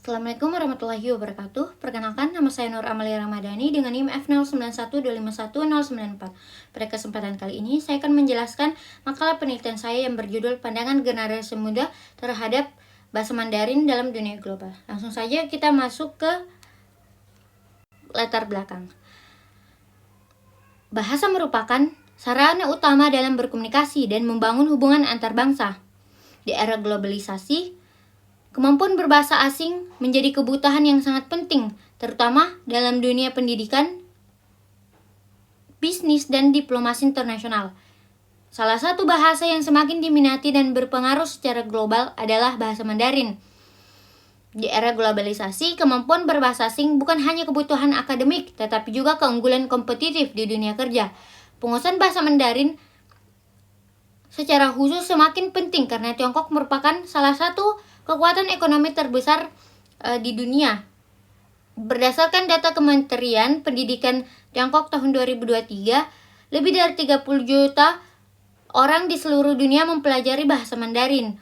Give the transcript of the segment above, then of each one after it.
Assalamualaikum warahmatullahi wabarakatuh. Perkenalkan, nama saya Nur Amalia Ramadhani dengan NIM F0912511094. Pada kesempatan kali ini, saya akan menjelaskan makalah penelitian saya yang berjudul Pandangan Generasi Muda Terhadap Bahasa Mandarin dalam Dunia Global. Langsung saja kita masuk ke latar belakang. Bahasa merupakan sarana utama dalam berkomunikasi dan membangun hubungan antar bangsa. Di era globalisasi, kemampuan berbahasa asing menjadi kebutuhan yang sangat penting, terutama dalam dunia pendidikan, bisnis, dan diplomasi internasional. Salah satu bahasa yang semakin diminati dan berpengaruh secara global adalah bahasa Mandarin. Di era globalisasi, kemampuan berbahasa asing bukan hanya kebutuhan akademik, tetapi juga keunggulan kompetitif di dunia kerja. Penguasaan bahasa Mandarin secara khusus semakin penting karena Tiongkok merupakan salah satu kekuatan ekonomi terbesar di dunia. Berdasarkan data Kementerian Pendidikan Tiongkok tahun 2023, lebih dari 30 juta orang di seluruh dunia mempelajari bahasa Mandarin.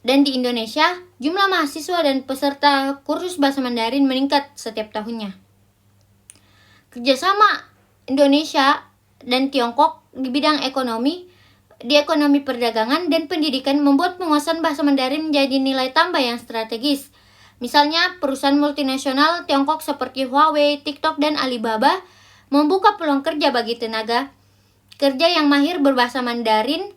Dan di Indonesia, jumlah mahasiswa dan peserta kursus bahasa Mandarin meningkat setiap tahunnya. Kerjasama Indonesia dan Tiongkok di bidang ekonomi, di ekonomi perdagangan dan pendidikan membuat penguasaan bahasa Mandarin menjadi nilai tambah yang strategis. Misalnya, perusahaan multinasional Tiongkok seperti Huawei, TikTok, dan Alibaba membuka peluang kerja bagi tenaga kerja yang mahir berbahasa Mandarin.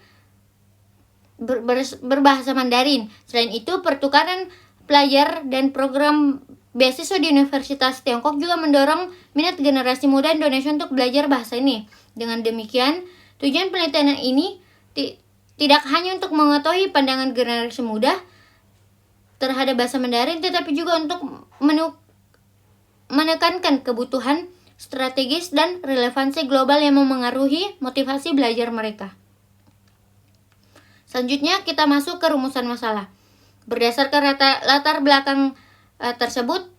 Selain itu, pertukaran pelajar dan program beasiswa di Universitas Tiongkok juga mendorong minat generasi muda Indonesia untuk belajar bahasa ini. Dengan demikian, tujuan penelitian ini tidak hanya untuk mengetahui pandangan generasi muda terhadap bahasa Mandarin, tetapi juga untuk menekankan kebutuhan strategis dan relevansi global yang memengaruhi motivasi belajar mereka. Selanjutnya kita masuk ke rumusan masalah. Berdasarkan latar belakang tersebut,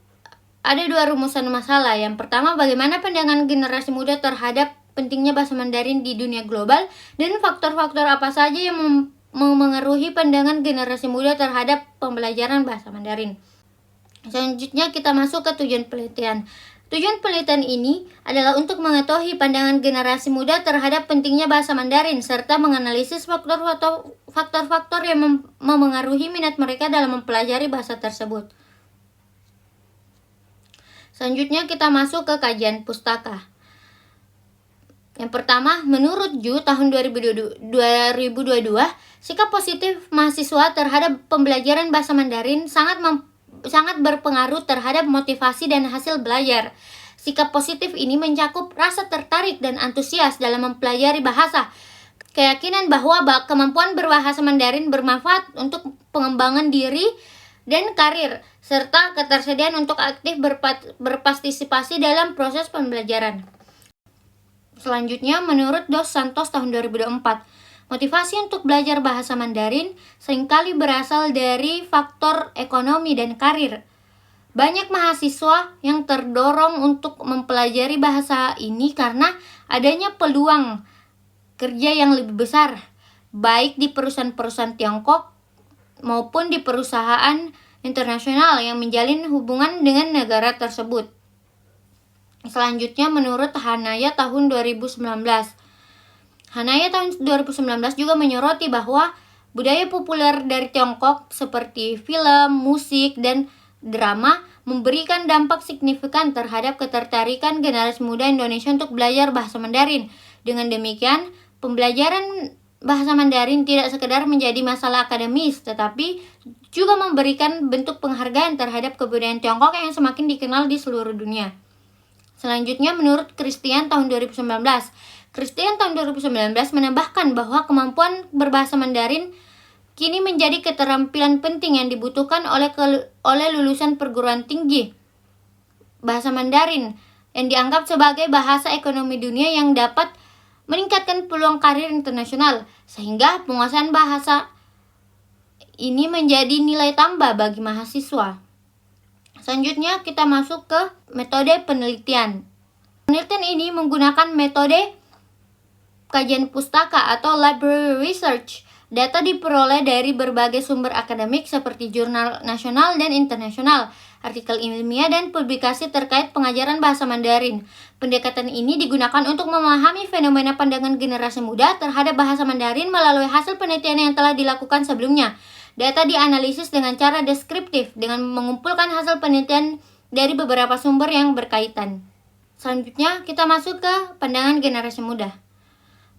ada dua rumusan masalah. Yang pertama, bagaimana pandangan generasi muda terhadap pentingnya bahasa Mandarin di dunia global, dan faktor-faktor apa saja yang memengaruhi pandangan generasi muda terhadap pembelajaran bahasa Mandarin. Selanjutnya kita masuk ke tujuan penelitian. Tujuan penelitian ini adalah untuk mengetahui pandangan generasi muda terhadap pentingnya bahasa Mandarin, serta menganalisis faktor-faktor yang memengaruhi minat mereka dalam mempelajari bahasa tersebut. Selanjutnya kita masuk ke kajian pustaka. Yang pertama, menurut Ju tahun 2022, sikap positif mahasiswa terhadap pembelajaran bahasa Mandarin sangat berpengaruh terhadap motivasi dan hasil belajar. Sikap positif ini mencakup rasa tertarik dan antusias dalam mempelajari bahasa, keyakinan bahwa kemampuan berbahasa Mandarin bermanfaat untuk pengembangan diri dan karir, serta ketersediaan untuk aktif berpartisipasi dalam proses pembelajaran. Selanjutnya, menurut Dos Santos tahun 2004, motivasi untuk belajar bahasa Mandarin seringkali berasal dari faktor ekonomi dan karir. Banyak mahasiswa yang terdorong untuk mempelajari bahasa ini karena adanya peluang kerja yang lebih besar, baik di perusahaan-perusahaan Tiongkok maupun di perusahaan internasional yang menjalin hubungan dengan negara tersebut. Selanjutnya, menurut Hanaya tahun 2019. Hanaya tahun 2019 juga menyoroti bahwa budaya populer dari Tiongkok seperti film, musik, dan drama memberikan dampak signifikan terhadap ketertarikan generasi muda Indonesia untuk belajar bahasa Mandarin. Dengan demikian, pembelajaran bahasa Mandarin tidak sekedar menjadi masalah akademis, tetapi juga memberikan bentuk penghargaan terhadap kebudayaan Tiongkok yang semakin dikenal di seluruh dunia. Selanjutnya, menurut Christian tahun 2019. Christian tahun 2019 menambahkan bahwa kemampuan berbahasa Mandarin kini menjadi keterampilan penting yang dibutuhkan oleh lulusan perguruan tinggi. Bahasa Mandarin yang dianggap sebagai bahasa ekonomi dunia yang dapat meningkatkan peluang karir internasional, sehingga penguasaan bahasa ini menjadi nilai tambah bagi mahasiswa. Selanjutnya kita masuk ke metode penelitian. Penelitian ini menggunakan metode kajian pustaka atau library research. Data diperoleh dari berbagai sumber akademik seperti jurnal nasional dan internasional, artikel ilmiah, dan publikasi terkait pengajaran bahasa Mandarin. Pendekatan ini digunakan untuk memahami fenomena pandangan generasi muda terhadap bahasa Mandarin melalui hasil penelitian yang telah dilakukan sebelumnya. Data dianalisis dengan cara deskriptif dengan mengumpulkan hasil penelitian dari beberapa sumber yang berkaitan. Selanjutnya, kita masuk ke pandangan generasi muda.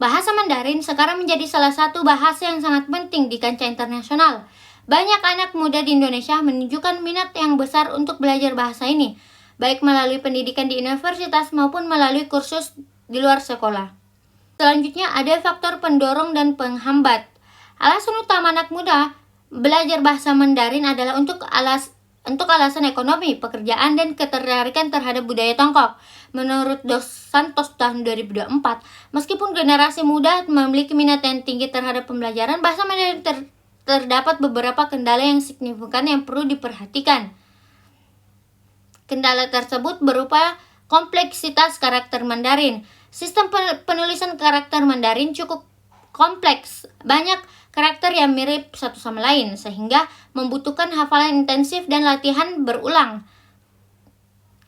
Bahasa Mandarin sekarang menjadi salah satu bahasa yang sangat penting di kancah internasional. Banyak anak muda di Indonesia menunjukkan minat yang besar untuk belajar bahasa ini, baik melalui pendidikan di universitas maupun melalui kursus di luar sekolah. Selanjutnya ada faktor pendorong dan penghambat. Alasan utama anak muda belajar bahasa Mandarin adalah untuk alasan ekonomi, pekerjaan, dan ketertarikan terhadap budaya Tiongkok. Menurut Dos Santos tahun 2024, meskipun generasi muda memiliki minat yang tinggi terhadap pembelajaran bahasa Mandarin, terdapat beberapa kendala yang signifikan yang perlu diperhatikan. Kendala tersebut berupa kompleksitas karakter Mandarin. Sistem penulisan karakter Mandarin cukup kompleks, banyak karakter yang mirip satu sama lain, sehingga membutuhkan hafalan intensif dan latihan berulang.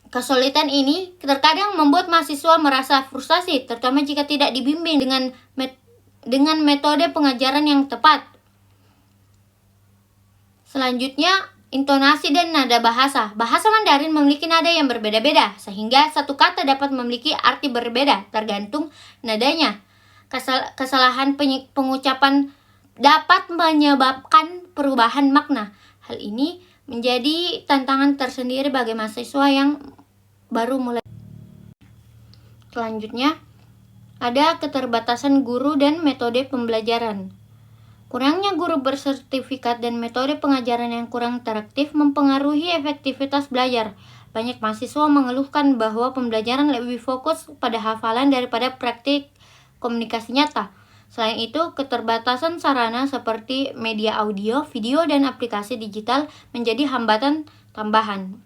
Kesulitan ini terkadang membuat mahasiswa merasa frustasi, terutama jika tidak dibimbing dengan metode pengajaran yang tepat. Selanjutnya, intonasi dan nada bahasa. Bahasa Mandarin memiliki nada yang berbeda-beda, sehingga satu kata dapat memiliki arti berbeda tergantung nadanya. Kesalahan pengucapan dapat menyebabkan perubahan makna. Hal ini menjadi tantangan tersendiri bagi mahasiswa yang baru mulai. Selanjutnya, ada keterbatasan guru dan metode pembelajaran. Kurangnya guru bersertifikat dan metode pengajaran yang kurang interaktif mempengaruhi efektivitas belajar. Banyak mahasiswa mengeluhkan bahwa pembelajaran lebih fokus pada hafalan daripada praktik komunikasi nyata. Selain itu, keterbatasan sarana seperti media audio, video, dan aplikasi digital menjadi hambatan tambahan.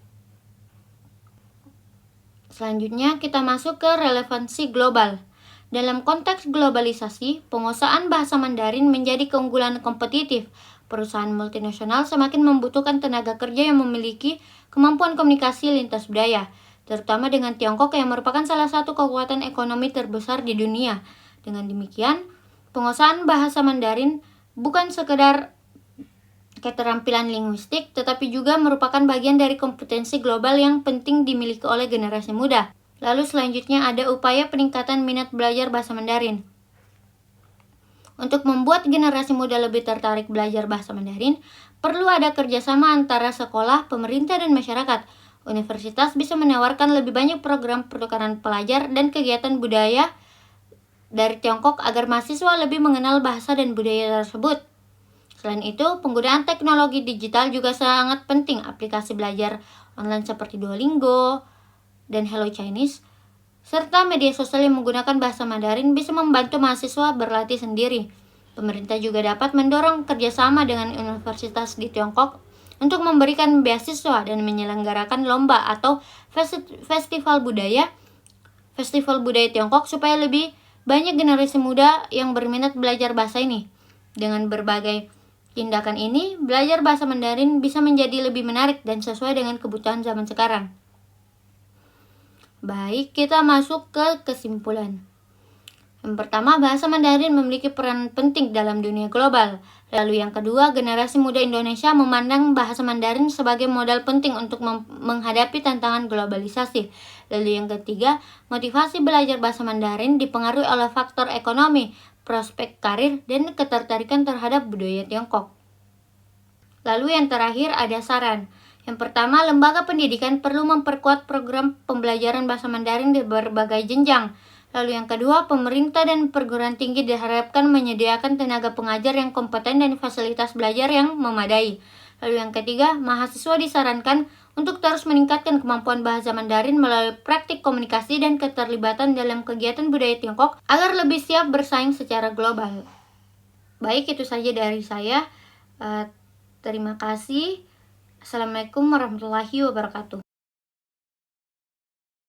Selanjutnya, kita masuk ke relevansi global. Dalam konteks globalisasi, penguasaan bahasa Mandarin menjadi keunggulan kompetitif. Perusahaan multinasional semakin membutuhkan tenaga kerja yang memiliki kemampuan komunikasi lintas budaya, terutama dengan Tiongkok yang merupakan salah satu kekuatan ekonomi terbesar di dunia. Dengan demikian, penguasaan bahasa Mandarin bukan sekedar keterampilan linguistik, tetapi juga merupakan bagian dari kompetensi global yang penting dimiliki oleh generasi muda. Lalu selanjutnya ada upaya peningkatan minat belajar bahasa Mandarin. Untuk membuat generasi muda lebih tertarik belajar bahasa Mandarin, perlu ada kerjasama antara sekolah, pemerintah, dan masyarakat. Universitas bisa menawarkan lebih banyak program pertukaran pelajar dan kegiatan budaya dari Tiongkok agar mahasiswa lebih mengenal bahasa dan budaya tersebut. Selain itu, penggunaan teknologi digital juga sangat penting. Aplikasi belajar online seperti Duolingo dan Hello Chinese, serta media sosial yang menggunakan bahasa Mandarin bisa membantu mahasiswa berlatih sendiri. Pemerintah juga dapat mendorong kerjasama dengan universitas di Tiongkok untuk memberikan beasiswa dan menyelenggarakan lomba atau festival budaya Tiongkok supaya lebih banyak generasi muda yang berminat belajar bahasa ini. Dengan berbagai tindakan ini, belajar bahasa Mandarin bisa menjadi lebih menarik dan sesuai dengan kebutuhan zaman sekarang. Baik, kita masuk ke kesimpulan. Yang pertama, bahasa Mandarin memiliki peran penting dalam dunia global. Lalu yang kedua, generasi muda Indonesia memandang bahasa Mandarin sebagai modal penting untuk menghadapi tantangan globalisasi. Lalu yang ketiga, motivasi belajar bahasa Mandarin dipengaruhi oleh faktor ekonomi, prospek karir, dan ketertarikan terhadap budaya Tiongkok. Lalu yang terakhir ada saran. Yang pertama, lembaga pendidikan perlu memperkuat program pembelajaran bahasa Mandarin di berbagai jenjang. Lalu yang kedua, pemerintah dan perguruan tinggi diharapkan menyediakan tenaga pengajar yang kompeten dan fasilitas belajar yang memadai. Lalu yang ketiga, mahasiswa disarankan untuk terus meningkatkan kemampuan bahasa Mandarin melalui praktik komunikasi dan keterlibatan dalam kegiatan budaya Tiongkok agar lebih siap bersaing secara global. Baik, itu saja dari saya. Terima kasih. Assalamualaikum warahmatullahi wabarakatuh.